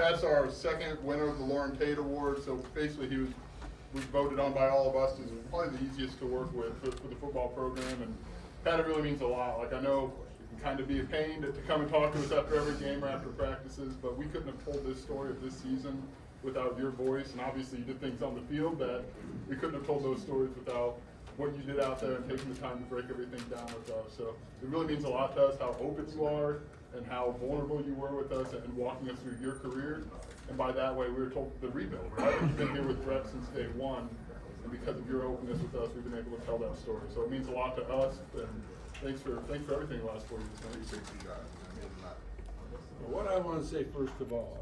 Pat's our second winner of the Loren Tate Award, so basically he was voted on by all of us as probably the easiest to work with for the football program, and Pat, it really means a lot. Like, I know it can kind of be a pain to come and talk to us after every game or after practices, but we couldn't have told this story of this season without your voice, and obviously you did things on the field that we couldn't have told those stories without what you did out there and taking the time to break everything down with us. So it really means a lot to us how open you are and how vulnerable you were with us and walking us through your career. And by that way, we were told the rebuild, right? You've been here with Brett since day one, and because of your openness with us, we've been able to tell that story. So it means a lot to us, and thanks for everything the last 4 years. Thank you guys. It means a lot. What I want to say first of all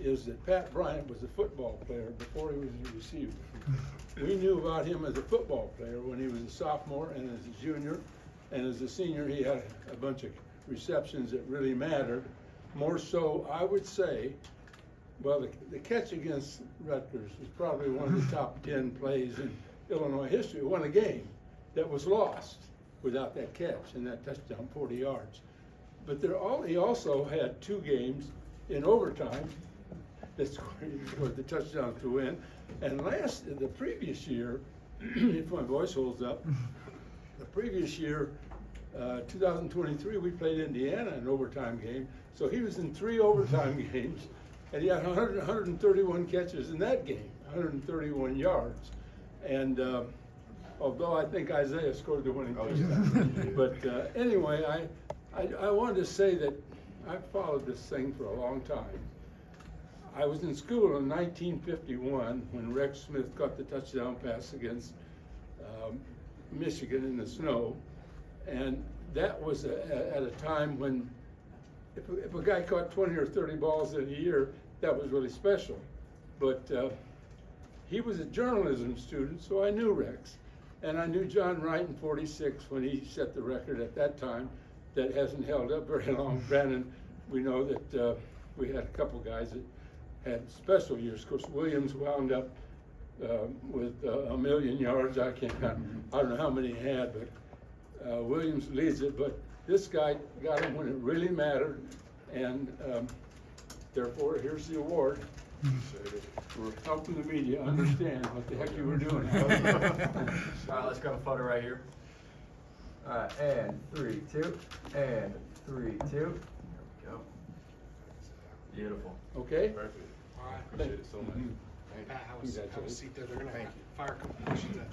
is that Pat Bryant was a football player before he was a receiver. We knew about him as a football player when he was a sophomore and as a junior, and as a senior he had a bunch of receptions that really mattered. More so, I would say, well, the catch against Rutgers was probably one of the top 10 plays in Illinois history. Won a game that was lost without that catch and that touchdown, 40 yards. But he also had 2 games in overtime that scored the touchdown to win. And the previous year, if my voice holds up, the previous year, 2023, we played Indiana in an overtime game. So he was in 3 overtime games, and he had 131 catches in that game, 131 yards. And although I think Isaiah scored the winning touchdown. But anyway, I wanted to say that I've followed this thing for a long time. I was in school in 1951 when Rex Smith caught the touchdown pass against Michigan in the snow. And that was at a time when if a guy caught 20 or 30 balls in a year, that was really special. But he was a journalism student, so I knew Rex. And I knew John Wright in '46 when he set the record at that time that hasn't held up very long. Brandon, we know that we had a couple guys that had special years. Of course, Williams wound up with 1,000,000 yards. I don't know how many he had, but Williams leads it. But this guy got him when it really mattered, and therefore, here's the award. For helping the media understand what the heck you were doing. All right, let's grab a photo right here. All right, and 3, 2, and 3, 2. There we go. Beautiful. Okay? Perfect. All right. Appreciate it so much. Thank you. Pat, have a seat there. They're going to have fire competitions at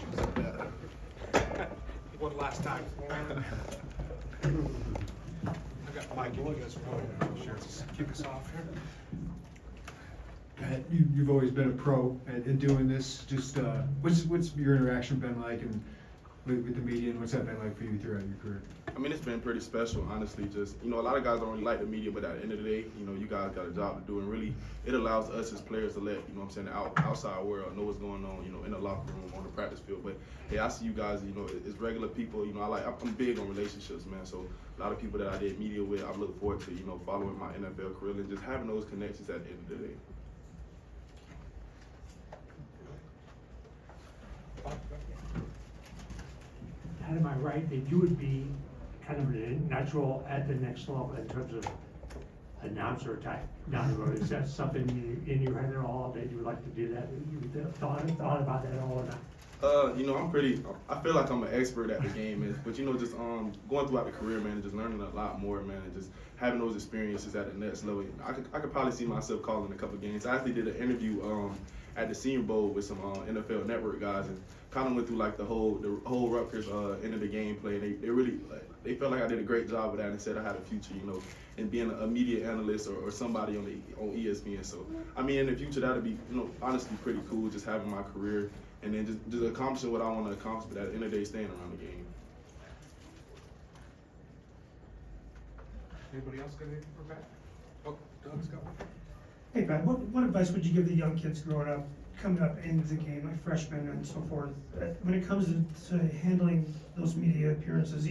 you. One last time. I got Mike, you guys are going to sure. Kick us off here. Pat, you've always been a pro at doing this. Just what's your interaction been like and with the media, and what's that been like for you throughout your career? I mean, it's been pretty special, honestly. Just, a lot of guys don't really like the media, but at the end of the day, you guys got a job to do, and really, it allows us as players to let, the outside world know what's going on, in the locker room, on the practice field. But hey, I see you guys, as regular people, I'm big on relationships, man. So a lot of people that I did media with, I look forward to, following my NFL career and just having those connections at the end of the day. Pat, am I right that you would be kind of a natural at the next level in terms of announcer type down the road? Is that something in your head at all that you would like to do that? You thought about that at all or not? I feel like I'm an expert at the game, but just going throughout the career, man, and just learning a lot more, man, and just having those experiences at the next level. I could probably see myself calling a couple games. I actually did an interview at the Senior Bowl with some NFL Network guys, and kind of went through like the whole Rutgers end of the game play. And they really they felt like I did a great job of that, and said I had a future, in being a media analyst or somebody on ESPN. So I mean, in the future that'd be honestly pretty cool, just having my career and then just accomplishing what I want to accomplish, but at the end of the day, staying around the game. Anybody else got anything for Pat? Oh, Doug's got one. Hey Pat, what advice would you give the young kids growing up, coming up into the game, like freshmen and so forth, when it comes to handling those media appearances?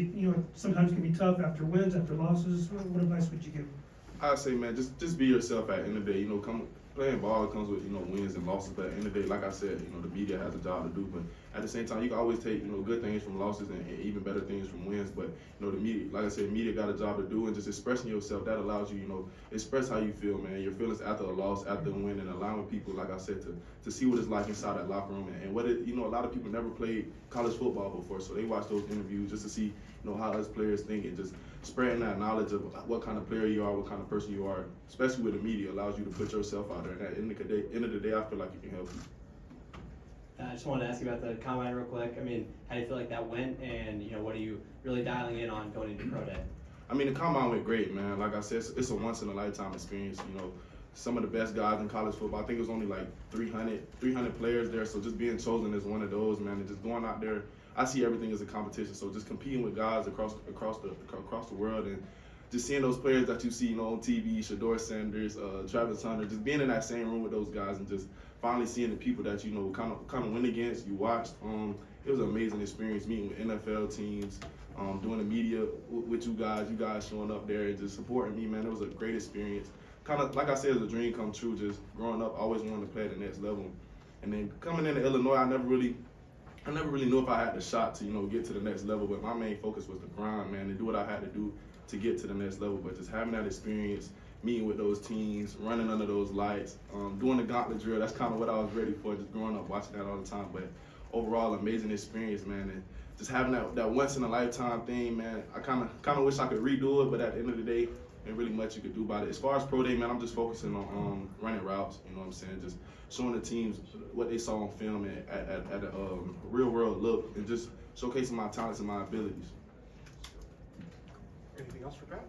Sometimes it can be tough after wins, after losses. What advice would you give? I'd say, man, just be yourself at the end of the day. playing ball comes with, wins and losses, but at the end of the day, like I said, the media has a job to do, but at the same time, you can always take, good things from losses and even better things from wins, but, the media, like I said, media got a job to do, and just expressing yourself, that allows you, express how you feel, man, your feelings after a loss, after a win, and allowing people, like I said, to see what it's like inside that locker room, and what it, a lot of people never played college football before, so they watch those interviews just to see, how us players think, and just spreading that knowledge of what kind of player you are, what kind of person you are, especially with the media, allows you to put yourself out there. And at the end of the day, I feel like you can help people. I just wanted to ask you about the combine real quick. I mean, how do you feel like that went, and what are you really dialing in on going into pro day? I mean, the combine went great, man. Like I said, it's a once in a lifetime experience. Some of the best guys in college football. I think it was only like 300 players there. So just being chosen as one of those, man, and just going out there. I see everything as a competition. So just competing with guys across the world, and just seeing those players that you see, on TV, Shador Sanders, Travis Hunter, just being in that same room with those guys, and just finally seeing the people that kind of win against, you watched. It was an amazing experience meeting with NFL teams, doing the media with you guys showing up there and just supporting me, man. It was a great experience. Kind of like I said, it was a dream come true. Just growing up, always wanted to play at the next level, and then coming into Illinois, I never really knew if I had the shot to, get to the next level, but my main focus was the grind, man, and do what I had to do to get to the next level. But just having that experience, meeting with those teams, running under those lights, doing the gauntlet drill, that's kind of what I was ready for, just growing up watching that all the time. But overall, amazing experience, man, and just having that once in a lifetime thing, man, I kind of wish I could redo it, but at the end of the day, ain't really much you could do about it. As far as pro day, man, I'm just focusing on running routes, you know what I'm saying, just showing the teams what they saw on film and at a real world look, and just showcasing my talents and my abilities. Anything else for Pat?